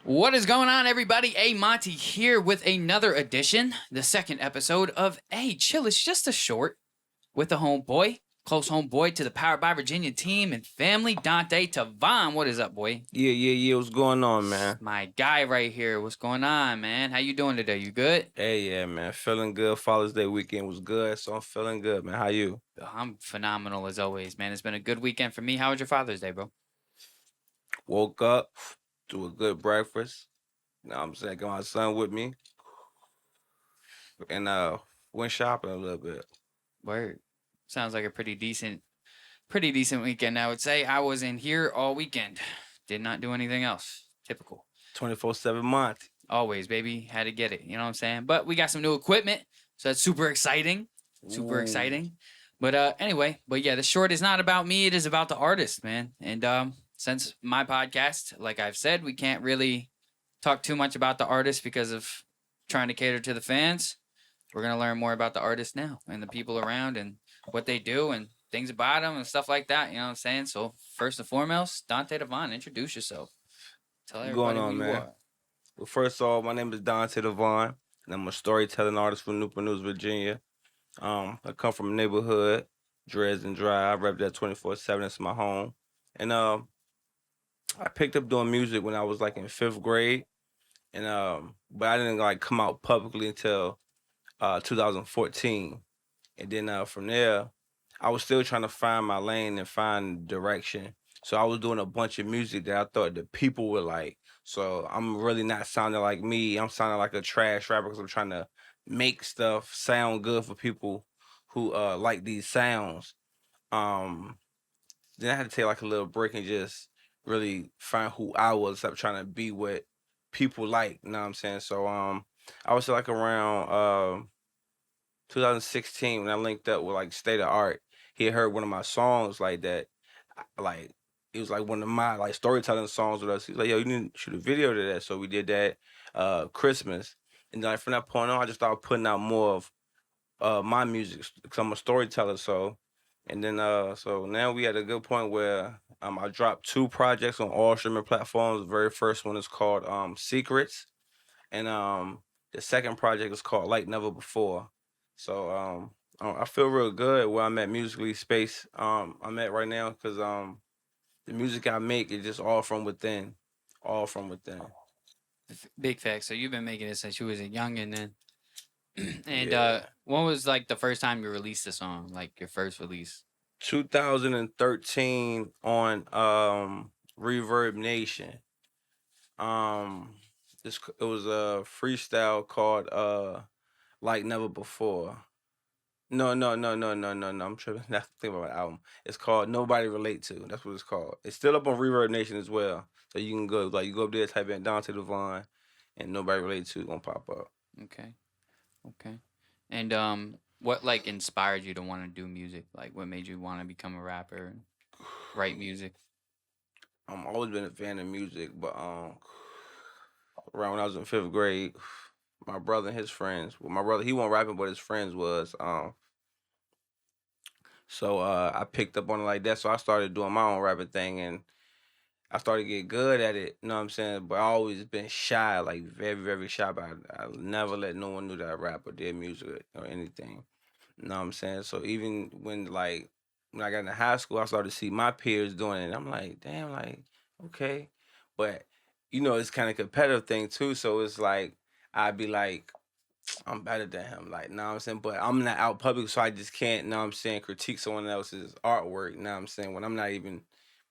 What is going on, everybody? AyeMontie here with another edition, the second episode of Hey Chill. It's just a short with a homeboy, close homeboy to the Powered by Virginia team and family, Donte Devon. What is up, boy? Yeah. What's going on, man? My guy right here. What's going on, man? How you doing today? You good? Hey, yeah, man. Feeling good. Father's Day weekend was good, so I'm feeling good, man. How you? I'm phenomenal as always, man. It's been a good weekend for me. How was your Father's Day, bro? Woke up, do a good breakfast. You know what I'm saying? Got my son with me, and went shopping a little bit. Word. Sounds like a pretty decent weekend, I would say. I was in here all weekend. Did not do anything else. Typical. 24/7 month. Always, baby. Had to get it. You know what I'm saying? But we got some new equipment, so that's super exciting. Super Ooh. exciting. But anyway, yeah, the short is not about me. It is about the artist, man. And since my podcast, like I've said, we can't really talk too much about the artist because of trying to cater to the fans. We're gonna learn more about the artist now and the people around and what they do and things about them and stuff like that. You know what I'm saying? So first and foremost, Donte Devon, introduce yourself. Tell What's going everybody who on, you man? are. Well, first of all, my name is Donte Devon, and I'm a storytelling artist from Newport News, Virginia. I come from a neighborhood, Dresden Drive. I rep that 24/7. It's my home, and I picked up doing music when I was like in fifth grade, and but I didn't like come out publicly until 2014, and then from there, I was still trying to find my lane and find direction. So I was doing a bunch of music that I thought the people would like. So I'm really not sounding like me. I'm sounding like a trash rapper because I'm trying to make stuff sound good for people who like these sounds. Um, then I had to take like a little break and just really find who I was. Stop trying to be what people like. You know what I'm saying? So I was like around 2016 when I linked up with like State of Art. He had heard one of my songs like that. Like it was like one of my like storytelling songs with us. He was like, "Yo, you need to shoot a video to that." So we did that Christmas, and then like, from that point on, I just started putting out more of my music because I'm a storyteller. So, and then so now we at a good point where I dropped two projects on all streaming platforms. The very first one is called Secrets, and the second project is called Like Never Before. So I feel real good where I'm at musically space I'm at right now because the music I make is just all from within. Big facts. So you've been making it since you was a youngin' then. And Yeah. when was like the first time you released a song? Like your first release? 2013 on Reverb Nation. Um, it was a freestyle called Like Never Before. No. I'm tripping. That's the thing about my album. It's called Nobody Relate To. That's what it's called. It's still up on Reverb Nation as well. So you can go like you go up there, type in Donte Devon, and Nobody Relate To gonna pop up. Okay. Okay. And what like inspired you to want to do music? Like what made you want to become a rapper and write music? I'm always been a fan of music, but around when I was in fifth grade, my brother and his friends. Well, my brother he wasn't rapping, but his friends was. So I picked up on it like that. So I started doing my own rapping thing, and I started to get good at it. You know what I'm saying? But I always been shy, like very shy. But I never let no one know that I rap or did music or anything. You know what I'm saying? So even when I got into high school, I started to see my peers doing it. And I'm like, damn, like okay, but it's kind of competitive thing too. So it's like I'd be like, I'm better than him. Like, know what I'm saying? But I'm not out public, so I just can't, know what I'm saying, critique someone else's artwork, know what I'm saying, when I'm not even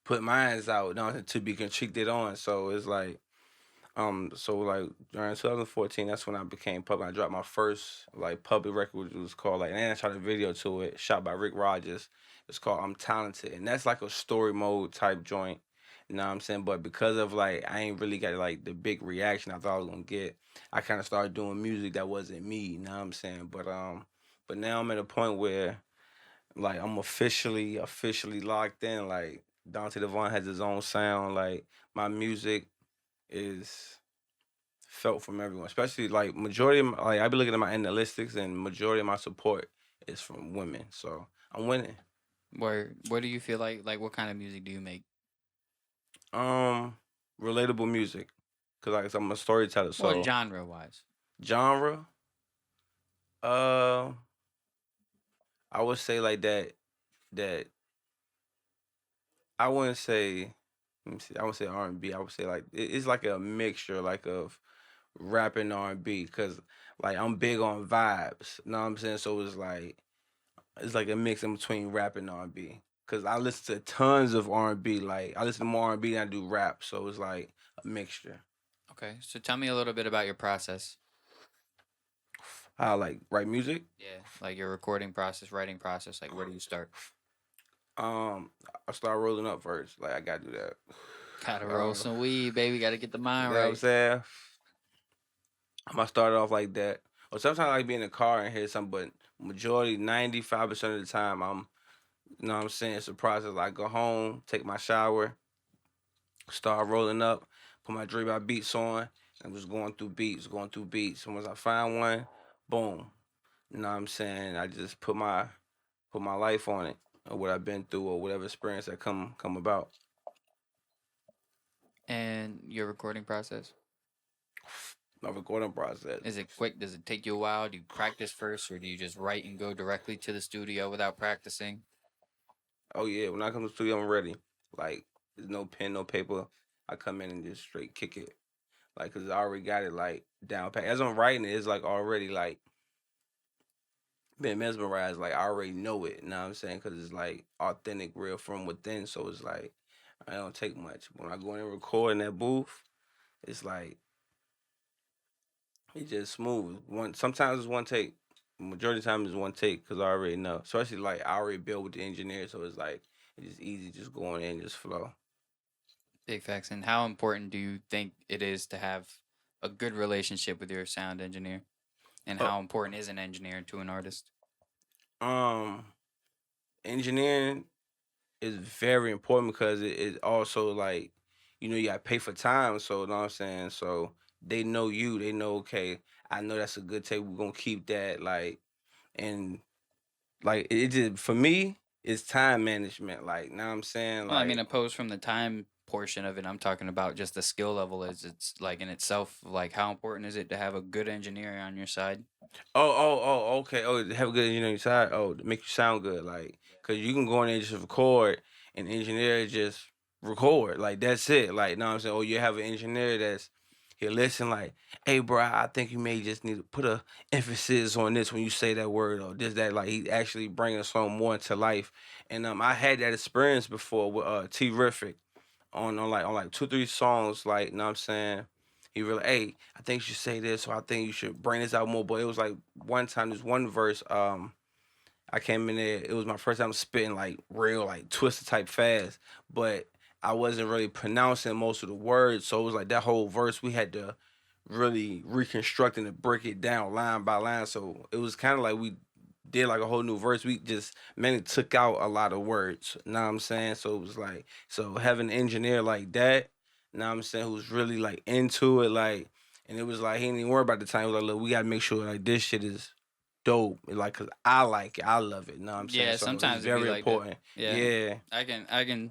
putting mine out, know what I'm saying, to be critiqued on. So it's like, so like during 2014, that's when I became public. I dropped my first like public record, which was called like, and I shot a video to it, shot by Rick Rogers. It's called I'm Talented, and that's like a story mode type joint. You know what I'm saying? But because of like I ain't really got like the big reaction I thought I was gonna get, I kind of started doing music that wasn't me. You know what I'm saying? But now I'm at a point where like I'm officially locked in. Like Donte Devon has his own sound. Like my music is felt from everyone, especially like majority of like I be looking at my analytics and majority of my support is from women. So I'm winning. Where do you feel like what kind of music do you make? Um, Relatable music, cause like I'm a storyteller. Well, So genre wise. genre, uh, I would say like that. That I wouldn't say. Let me see. I would say R&B. I would say like it's like a mixture like of rap and R&B, cause like I'm big on vibes. You know what I'm saying? So it's like a mix in between rap and R&B. Cause I listen to tons of R&B. Like I listen to more R&B than I do rap. So it's like a mixture. Okay, so tell me a little bit about your process. I like write music. Yeah, like your recording process, writing process. Like, where do you start? Um, I start rolling up first. Like I gotta do that. Gotta roll Uh, some weed, baby. Gotta get the you mind know what I'm right. saying? I'm gonna start off like that. Or sometimes I like be in the car and hear something, but majority 95% of the time I'm you know what I'm saying, it's a process. I go home, take my shower, start rolling up, put my Dre by beats on, and just going through beats, going through beats. And once I find one, boom. You know what I'm saying? I just put my life on it, or what I've been through, or whatever experience that come about. And your recording process, My recording process. is it quick? Does it take you a while? Do you practice first, or do you just write and go directly to the studio without practicing? Oh yeah, when I come to the studio, I'm ready. Like there's no pen, no paper. I come in and just straight kick it. Like, cause I already got it like down pat. As I'm writing it, it's like already like been mesmerized. Like I already know it. You know what I'm saying? Cause it's like authentic, real from within. So it's like I don't take much. When I go in and record in that booth, it's like it's just smooth. One sometimes it's one take. Majority of the time it's one take because I already know. Especially like I already built with the engineer, so it's like it's just easy just going in, just flow. Big facts. And how important do you think it is to have a good relationship with your sound engineer? And Uh, how important is an engineer to an artist? um, engineering is very important because it also like you gotta pay for time. So you know what I'm saying. So they know you. They know okay. I know that's a good take. We're gonna keep that like and like it just for me it's time management. Like now I'm saying Well, I mean, like opposed from the time portion of it, I'm talking about just the skill level as it's like in itself. Like, how important is it to have a good engineer on your side? okay. Oh, have a good engineer on your side. Oh, to make you sound good. Like, cause you can go in there and just record and engineer just record. Like that's it. Like, know what I'm saying? Oh, you have an engineer that's he listen like, hey bro, I think you may just need to put a emphasis on this when you say that word or this that. Like he actually bringing a song more into life. And I had that experience before with T Riffic on like two three songs. Like, know what I'm saying? He really, hey, I think you should say this, or I think you should bring this out more. But it was like one time, this one verse, I came in there. It was my first time spitting like real, like twisted type fast, but I wasn't really pronouncing most of the words. So it was like that whole verse we had to really reconstruct and to break it down line by line. So it was kind of like we did like a whole new verse. We just mainly took out a lot of words. Know what I'm saying? So it was like so having an engineer like that. Know what I'm saying? Who's really like into it, like, and it was like he didn't even worry about the time. He was like, look, we gotta make sure like this shit is dope. Like, cause I like it, I love it. Know what I'm saying? Yeah, So it's sometimes it be very like that. important. Yeah, Yeah. I can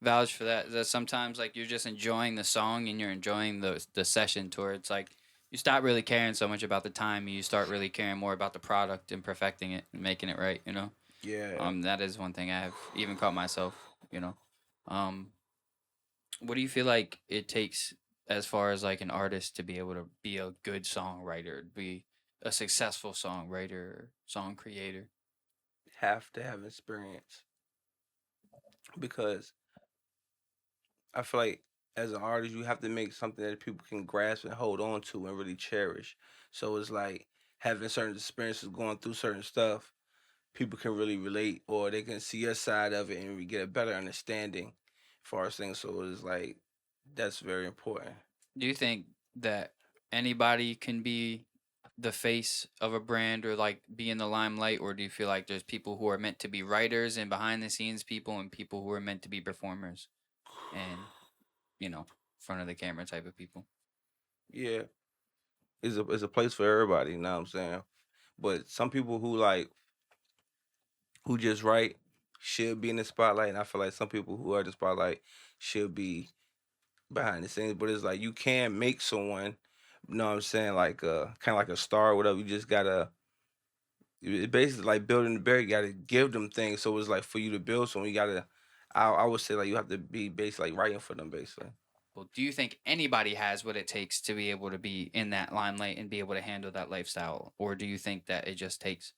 vouch for that. That sometimes like you're just enjoying the song and you're enjoying the session tour. It's like you stop really caring so much about the time and you start really caring more about the product and perfecting it and making it right. Yeah. That is one thing I have even caught myself. You know, um, what do you feel like it takes as far as like an artist to be able to be a good songwriter, be a successful songwriter, song creator? Have to have experience because I feel like as an artist, you have to make something that people can grasp and hold on to and really cherish. So it's like having certain experiences, going through certain stuff, people can really relate or they can see your side of it and we get a better understanding for our things. So it's like that's very important. Do you think that anybody can be the face of a brand or like be in the limelight, or do you feel like there's people who are meant to be writers and behind the scenes people and people who are meant to be performers and front of the camera type of people? Yeah, it's a place for everybody. You know what I'm saying? But some people who like who just write should be in the spotlight, and I feel like some people who are the spotlight should be behind the scenes, but it's like you can make someone, you know what I'm saying, like kind of like a star or whatever. You just gotta, it's basically like building the bear. You gotta give them things. So it's like for you to build someone, you gotta. I would say like you have to be basically like writing for them basically. Well, do you think anybody has what it takes to be able to be in that limelight and be able to handle that lifestyle, or do you think that it just takes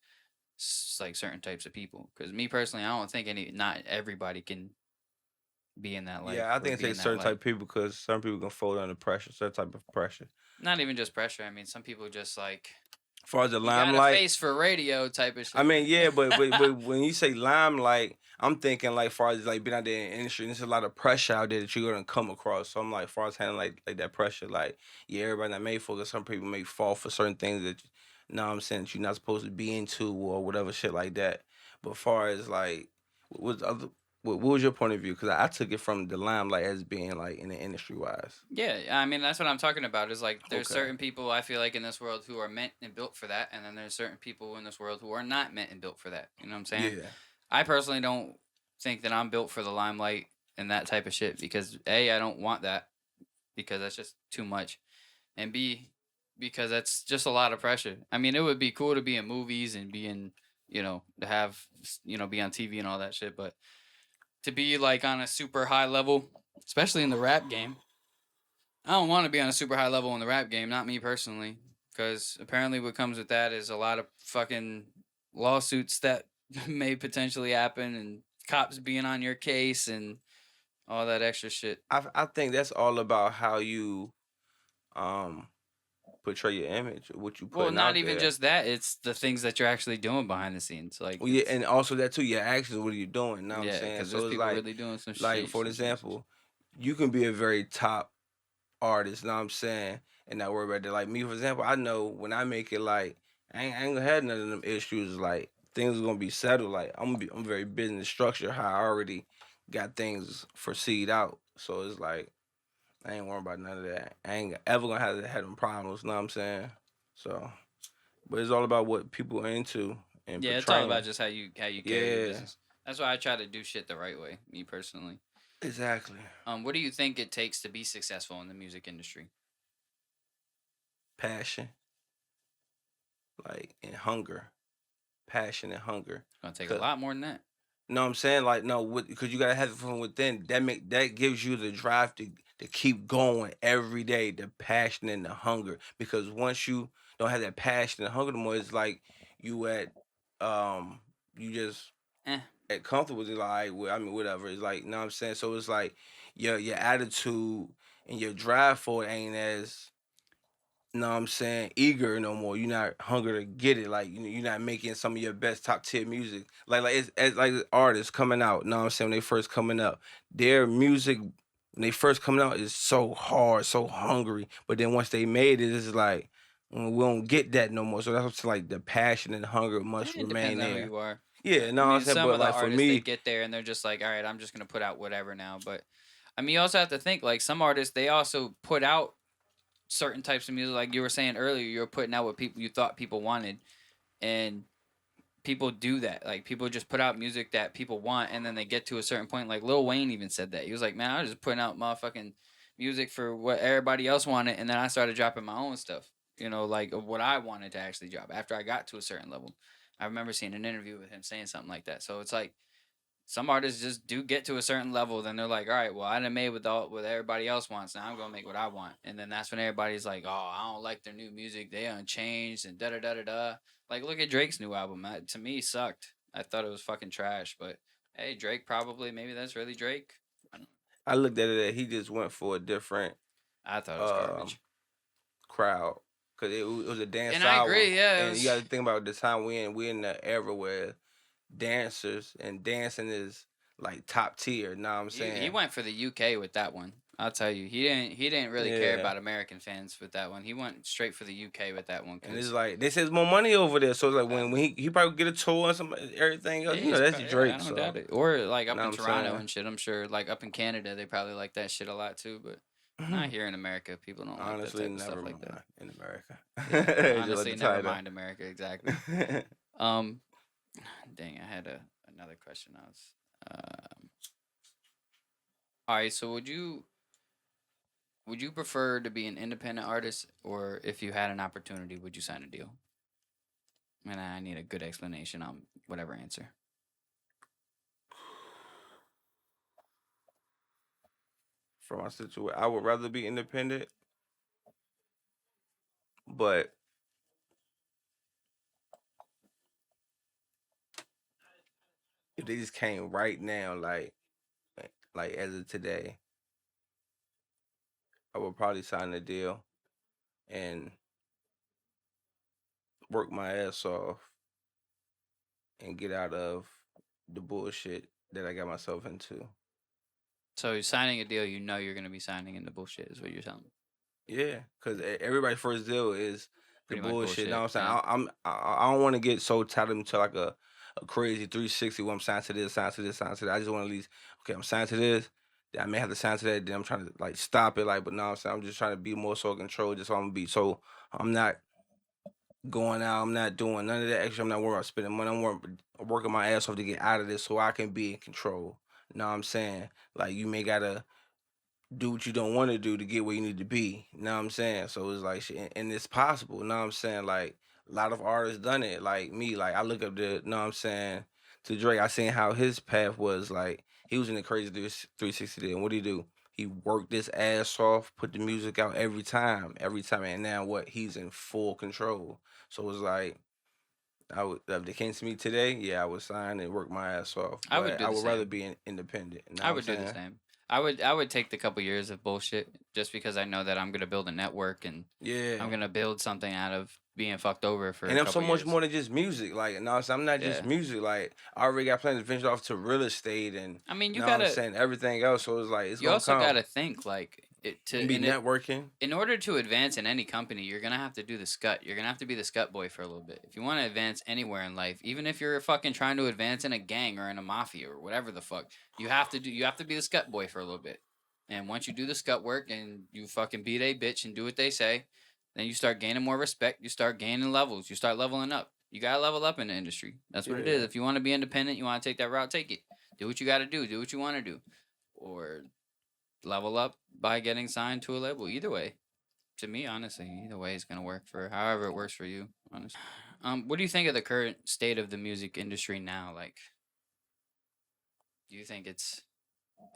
like certain types of people? Because me personally, I don't think not everybody can be in that life Yeah, I or think it be in takes that certain type light. of people because some people can fold under pressure, certain type of pressure. Not even just pressure. I mean, some people just like As far as the you got a limelight, face for radio type of I shit. mean, yeah, but when you say limelight, I'm thinking like far as like being out there in the industry, and there's a lot of pressure out there that you're gonna come across. So I'm like, far as handling like that pressure, like yeah, everybody not made for it. Some people may fall for certain things that, you know what I'm saying, that you're not supposed to be into or whatever shit like that. But far as like, what was the other, what was your point of view? Because I took it from the limelight as being like in the industry wise. Yeah, I mean that's what I'm talking about. Is like there's Okay. certain people I feel like in this world who are meant and built for that, and then there's certain people in this world who are not meant and built for that. You know what I'm saying? Yeah. I personally don't think that I'm built for the limelight and that type of shit because A, I don't want that because that's just too much, and B, because that's just a lot of pressure. I mean, it would be cool to be in movies and be in, to have, be on TV and all that shit, but to be like on a super high level, especially in the rap game, I don't want to be on a super high level in the rap game, not me personally, because apparently what comes with that is a lot of fucking lawsuits that may potentially happen and cops being on your case and all that extra shit. I think that's all about how you um portray your image, what you Well, putting not out even there. just that, it's the things that you're actually doing behind the scenes. Like, Well, yeah, it's, and also that too, your actions, what are you doing? Know what I'm yeah, saying? because So there's it's people really doing some like shit. for example, you can be a very top artist, know what I'm saying, and not worry about that. Like me, for example, I know when I make it, like I ain't gonna have none of them issues. Like things are gonna be settled. Like I'm very business structured. How I already got things foreseed out. So it's like I ain't worried about none of that. I ain't ever gonna have them problems. Know what I'm saying? So, but it's all about what people are into and Yeah, it's all portraying. about just how you carry your Yeah, business. That's why I try to do shit the right way, me personally. exactly. What do you think it takes to be successful in the music industry? Passion, like and hunger. Passion and hunger. It's gonna take a lot more than that. Know what I'm saying? Like no, because you gotta have it from within. That gives you the drive to keep going every day, the passion and the hunger. Because once you don't have that passion and hunger no more, it's like you at you just Eh. at comfortable with it. Like well, I mean whatever. It's like know what I'm saying. So it's like your attitude and your drive for it ain't as know what I'm saying, eager no more. You're not hungry to get it. Like you're not making some of your best top tier music. Like it's as like artists coming out. Know what I'm saying, when they first coming up, their music when they first coming out is so hard, so hungry. But then once they made it, it's like we don't get that no more. So that's what's like the passion and hunger must It remain depends on who there. you are. Yeah, I no, I'm mean, saying, some but of the like for artists they me, get there and they're just like, all right, I'm just gonna put out whatever now. But I mean, you also have to think like some artists they also put out certain types of music. Like you were saying earlier, you were putting out what people you thought people wanted, and people do that. Like people just put out music that people want, and then they get to a certain point. Like Lil Wayne even said that he was like, "Man, I was just putting out motherfucking music for what everybody else wanted, and then I started dropping my own stuff. Like of what I wanted to actually drop after I got to a certain level." I remember seeing an interview with him saying something like that. So it's like some artists just do get to a certain level, then they're like, all right, well, I done made with all what everybody else wants. Now I'm gonna make what I want, and then that's when everybody's like, oh, I don't like their new music. They unchanged and da da da da da. Like, look at Drake's new album. To me, sucked. I thought it was fucking trash. But hey, Drake probably maybe that's really Drake. I, don't, I looked at it that he just went for a different I thought it was um garbage. crowd because it was a dance And I album, agree. Yeah, it and you was. got to think about the time we in the era where dancers and dancing is like top tier. Know what I'm He saying? went for the UK with that one. I'll tell you, he didn't really care Yeah, about American fans with that one. He went straight for the UK with that one and it's because like they says more money over there, so it's like uh, when he probably get a tour and some everything yeah, else. That's yeah, I Drake, don't so doubt it. Or like know up what in I'm Toronto saying. and shit. I'm sure like up in Canada they probably like that shit a lot too. But not here in America. People don't like that Honestly, type of stuff never like that. mind in America. Yeah, Just like honestly, the never title. mind America exactly. Um, dang, I had another question. All right. So would you Would you prefer to be an independent artist, or if you had an opportunity, would you sign a deal? And I need a good explanation on whatever answer. For my situation, I would rather be independent, but if they just came right now, like as of today, I would probably sign the deal and work my ass off and get out of the bullshit that I got myself into. So you're signing a deal, you know you're gonna be signing into bullshit, is what you're telling me. Yeah, because everybody's first deal is the Pretty much bullshit. You know bullshit. what I'm saying? Yeah. I don't want to get so tied into like a crazy 360 where I'm signed to this, signed to this, signed to that. I just want to at least, okay, I'm signed to this. Then I may have to sign to that. Then I'm trying to like stop it. Like, but no, I'm saying I'm just trying to be more so control. Just so I'm gonna be so I'm not going out. I'm not doing none of that extra. I'm not worried about spending money. Working my ass off to get out of this so I can be in control. You know what I'm saying? Like you may gotta do what you don't want to do to get where you need to be. You know what I'm saying? So it's like shit, and it's possible. You know what I'm saying? Like a lot of artists done it. Like me, like I look up the, you know what I'm saying, to Drake. I seen how his path was. Like he was in the crazy 360 day. And what did he do? He worked his ass off, put the music out every time, and now what? He's in full control. So it's like I would if they came to me today, yeah, I would sign and work my ass off. I would But do I the would rather same. be independent. You know I what I'm would do the saying? same. I would take the couple years of bullshit just because I know that I'm gonna build a network and I'm Yeah. gonna build something out of being fucked over for And a I'm so couple much years. more than just music. Like, no, I'm not just Yeah. music. Like, I already got plans to venture off to real estate and, I mean, you know what I'm saying, everything else. So it's like, it's you gonna also come. gotta think like it to And be in it networking. in order to advance in any company, you're gonna have to do the scut. You're gonna have to be the scut boy for a little bit. If you want to advance anywhere in life, even if you're fucking trying to advance in a gang or in a mafia or whatever the fuck, you have to be the scut boy for a little bit. And once you do the scut work and you fucking beat a bitch and do what they say, then you start gaining more respect. You start gaining levels. You start leveling up. You gotta level up in the industry. That's what it is. Yeah. If you want to be independent, you want to take that route, take it. Do what you got to do. Do what you want to do, or level up by getting signed to a label. Either way, to me, honestly, either way is gonna work for however it works for you. Honestly, what do you think of the current state of the music industry now? Like, do you think it's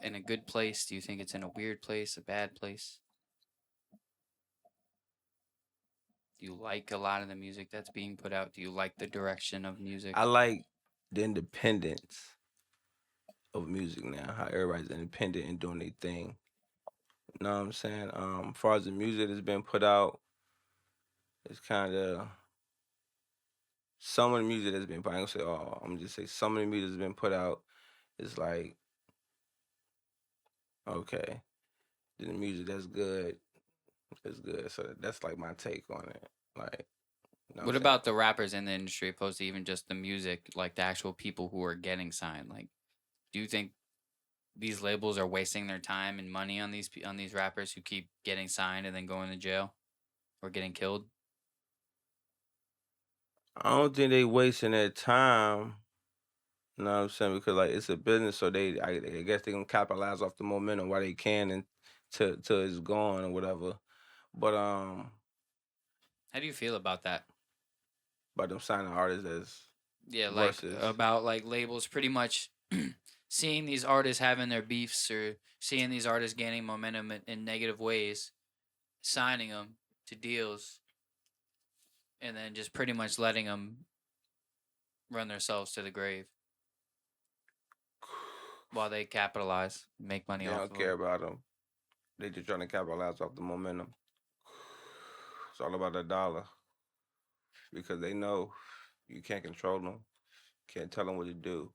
in a good place? Do you think it's in a weird place, a bad place? Do you like a lot of the music that's being put out? Do you like the direction of music? I like the independence of music now, how everybody's independent and doing their thing. You know what I'm saying? As far as the music that's been put out, it's kind of some of the music that's been put out. I'm gonna say, oh, I'm gonna just say some of the music that's been put out is like, okay, then the music that's good is good. So that's like my take on it. Like, you know what I'm What saying? about the rappers in the industry opposed to even just the music, like the actual people who are getting signed? Like, do you think these labels are wasting their time and money on these rappers who keep getting signed and then going to jail or getting killed? I don't think they wasting their time. You know what I'm saying? Because like it's a business, so I guess they gonna capitalize off the momentum while they can and till it's gone or whatever. But How do you feel about that? by them signing artists as Yeah, like versus, about like labels pretty much seeing these artists having their beefs or seeing these artists gaining momentum in negative ways, signing them to deals, and then just pretty much letting them run themselves to the grave while they capitalize, make money they off don't of care them. about them. They just trying to capitalize off the momentum. It's all about the dollar because they know you can't control them, can't tell them what to do,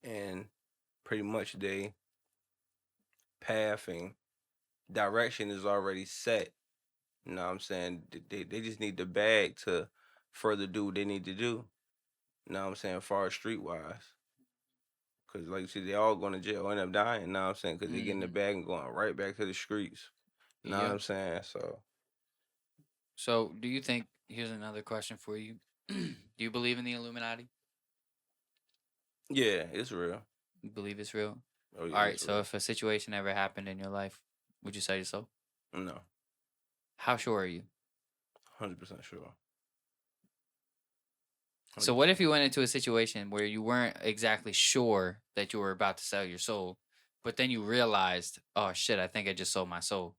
and pretty much they path and direction is already set. You know what I'm saying? They just need the bag to further do what they need to do. You know what I'm saying? Far as streetwise. Because, like you said, they all going to jail, end up dying. You know what I'm saying? Because they getting the Mm-hmm. bag and going right back to the streets. You know what Yep. I'm saying? So, So, do you think? Here's another question for you. Do you believe in the Illuminati? yeah, it's real. You believe it's real? Oh, yeah, All right. it's So, real. if a situation ever happened in your life Would you sell your soul? No, How sure are you? 100% sure. So what if you went into a situation where you weren't exactly sure that you were about to sell your soul, but then you realized, oh shit, I think I just sold my soul.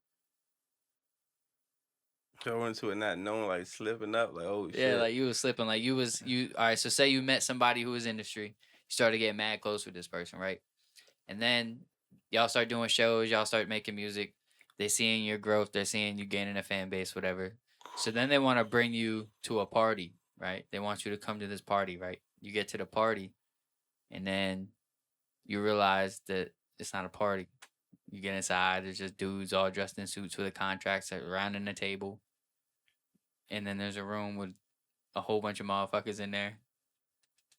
Go into it not knowing, like slipping up, like oh Yeah, shit. like you was slipping, like you. All right, so say you met somebody who was industry, you started getting mad close with this person, right? And then y'all start doing shows, y'all start making music. They seeing your growth, they're seeing you gaining a fan base, whatever. So then they want to bring you to a party, right? They want you to come to this party, right? You get to the party, and then you realize that it's not a party. You get inside, there's just dudes all dressed in suits with the contracts around in the table. And then there's a room with a whole bunch of motherfuckers in there.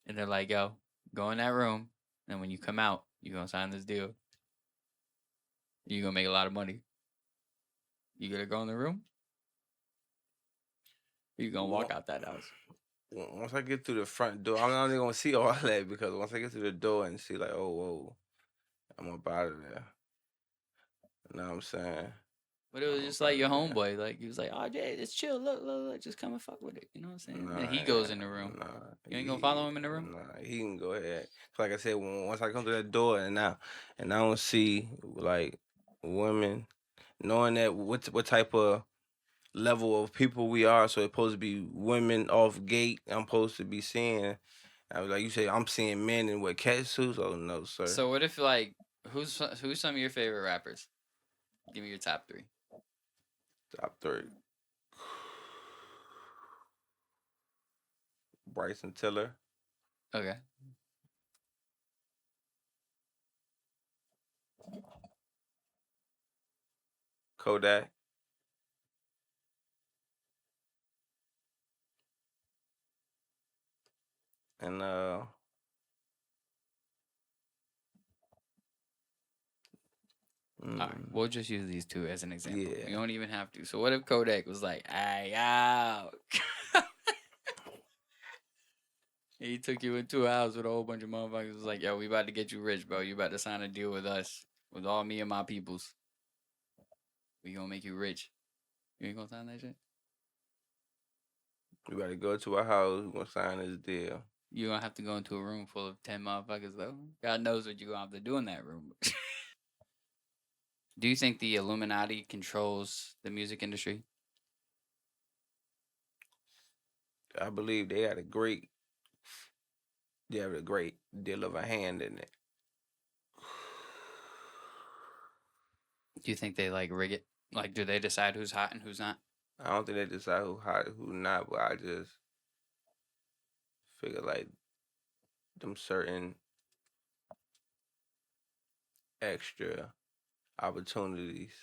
And they're like, yo, go in that room. And when you come out, you're going to sign this deal. You're going to make a lot of money. You going to go in the room? You're going to walk out that house. Once I get through the front door, I'm not even gonna see all that because once I get through the door and see like, oh whoa, I'm up out of there. You know what I'm saying? But it was I'm just up like out your of there. homeboy. Like, he was like, oh, Jay, it's chill. Look, just come and fuck with it. You know what I'm saying? Nah, And he goes in the room. nah, You ain't going to follow him in the room? Nah, he can go ahead. Like I said, once I come to that door and I don't see like women, knowing that what type of level of people we are, so it's supposed to be women off gate. I'm supposed to be seeing. I was like you say, I'm seeing men in what cat suits. Oh no, sir. So what if, like, who's some of your favorite rappers? Give me your top 3. Top 3. Bryson Tiller. Okay. Kodak. And All right, we'll just use these 2 as an example. yeah. You don't even have to. So what if Kodak was like, "Hey, yo," he took you into a house with a whole bunch of motherfuckers. Was like, "Yo, we about to get you rich, bro. You about to sign a deal with us, with all me and my peoples. We gonna make you rich. You ain't gonna sign that shit. We gotta go to a house. We gonna sign this deal. You gonna have to go into a room full of 10 motherfuckers though. God knows what you gonna have to do in that room." Do you think the Illuminati controls the music industry? I believe they have a great deal of a hand in it. Do you think they like rig it? Like, do they decide who's hot and who's not? I don't think they decide who hot, who not, but I just figure like them certain extra opportunities.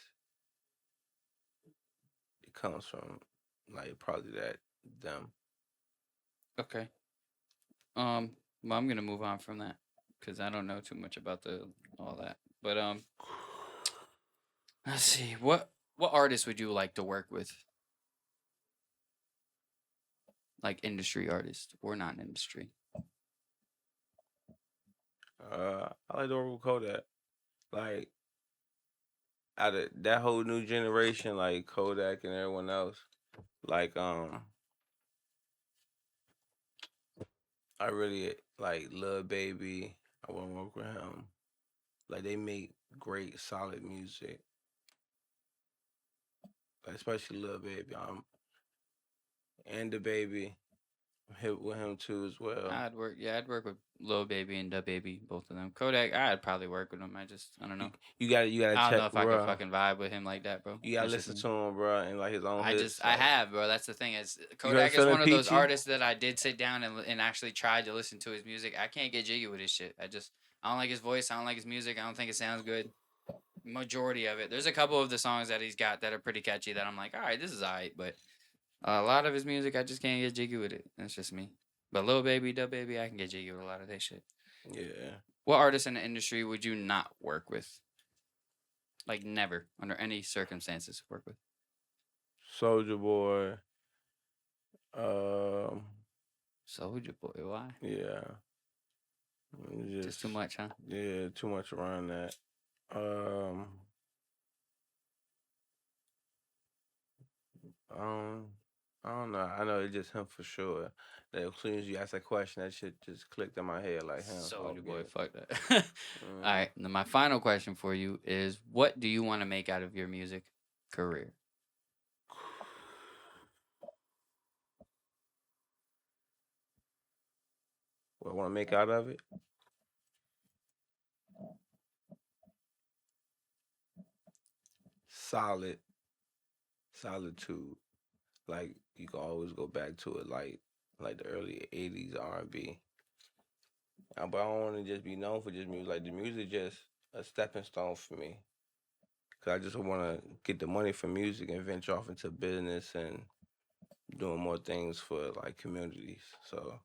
It comes from like probably them. Okay. Well, I'm gonna move on from that because I don't know too much about all that. But let's see. What artists would you like to work with? Like industry artists or non-industry? I like the work with Kodak. Like out of that whole new generation, like Kodak and everyone else. Like I really like Lil Baby. I want to work with him. Like they make great, solid music. Like, especially Lil Baby. And the Baby. Hit with him too as well. I'd work with Lil Baby and Da Baby, both of them. Kodak, I'd probably work with him. I don't know. You gotta I don't check, know if bro. I could fucking vibe with him like that, bro. You gotta That's listen to him, bro, and like his own hits. I have, bro. That's the thing. Is heard Kodak is Feeling one of those Peachy? artists that I did sit down and actually tried to listen to his music. I can't get jiggy with his shit. I don't like his voice. I don't like his music. I don't think it sounds good. Majority of it. There's a couple of the songs that he's got that are pretty catchy that I'm like, all right, this is alright. But a lot of his music, I just can't get jiggy with it. That's just me. But Lil Baby, Da Baby, I can get jiggy with a lot of that shit. Yeah. What artist in the industry would you not work with? Like never, under any circumstances, work with? Soldier Boy. Um. Soulja Boy, why? Yeah. Just too much, huh? Yeah, too much around that. Um. Um, I don't know. I know it's just him for sure. That as soon as you ask that question, that shit just clicked in my head like him. Soldier Boy, Okay. fuck that. All right, now my final question for you is: what do you want to make out of your music career? What I want to make out of it? Solid, solitude. Like you can always go back to it, like the early '80s R&B. But I don't want to just be known for just music. Like the music, just a stepping stone for me. Cause I just want to get the money from music and venture off into business and doing more things for like communities. So,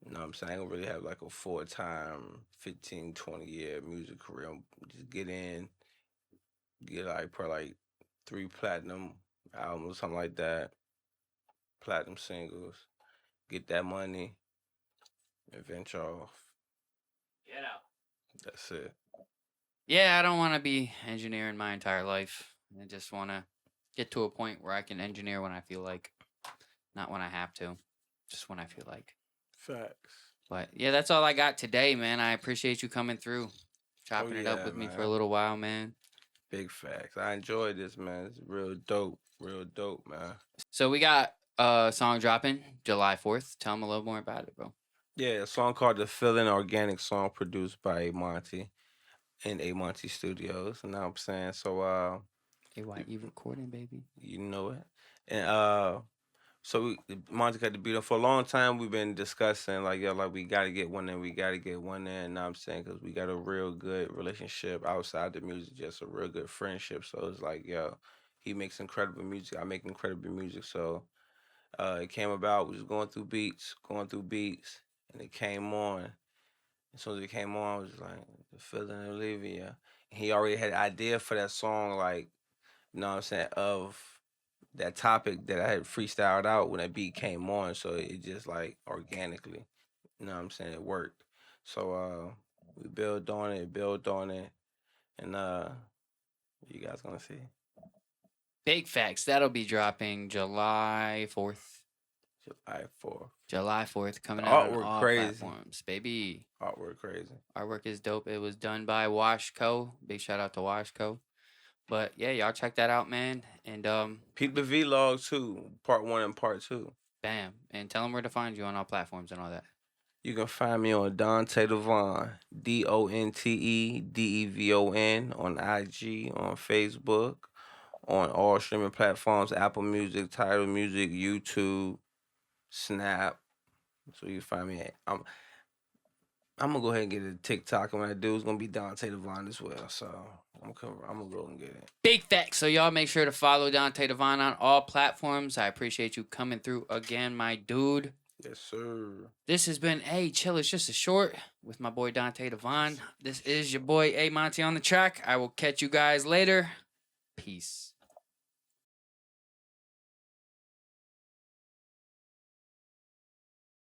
you know what I'm saying? I don't really have like a full time 15, 20 year music career. Just get in, get like probably like 3 platinum albums, something like that, platinum singles, get that money and venture off. Get out. That's it. Yeah, I don't want to be engineering my entire life. I just want to get to a point where I can engineer when I feel like, not when I have to, just when I feel like. Facts. But yeah, that's all I got today, man. I appreciate you coming through, Oh chopping it up yeah, with me for a man. little while, man. Big facts. I enjoyed this, man. It's real dope. Real dope, man. So we got a song dropping July 4th. Tell them a little more about it, bro. Yeah, a song called The Feeling, organic song produced by AyeMontie in AyeMontie Studios. You know what I'm saying? So AYE recording, baby. you know it. And so Monty got the beat up for a long time. We've been discussing like, yo, like we gotta get one in, we gotta get one in. You know what I'm saying? Because we got a real good relationship outside the music, just a real good friendship. So it's like, yo, he makes incredible music, I make incredible music. So it came about. We was going through beats, and it came on. As soon as it came on, I was like, the feeling of Olivia. And he already had an idea for that song, like, you know what I'm saying, of that topic that I had freestyled out when that beat came on. So it just like organically, you know what I'm saying, it worked. So we built on it, and you guys gonna see. Big facts. That'll be dropping July 4th. July 4th. July 4th, coming The out on artwork all crazy. platforms, baby. Artwork crazy. Artwork is dope. It was done by Washco. Big shout out to Washco. But yeah, y'all check that out, man. And Peep the Vlog too, part 1 and part 2. bam. And tell them where to find you on all platforms and all that. You can find me on Donte Devon, DONTEDEVON on IG, on Facebook, on all streaming platforms, Apple Music, Tidal Music, YouTube, Snap. So you can find me at. I'm gonna go ahead and get a TikTok, and when I do, it's gonna be Donte Devon as well. So I'm gonna go and get it. Big facts. So y'all make sure to follow Donte Devon on all platforms. I appreciate you coming through again, my dude. Yes, sir. This has been Chill. It's just a short with my boy Donte Devon. This is your boy AyeMontie on the track. I will catch you guys later. Peace.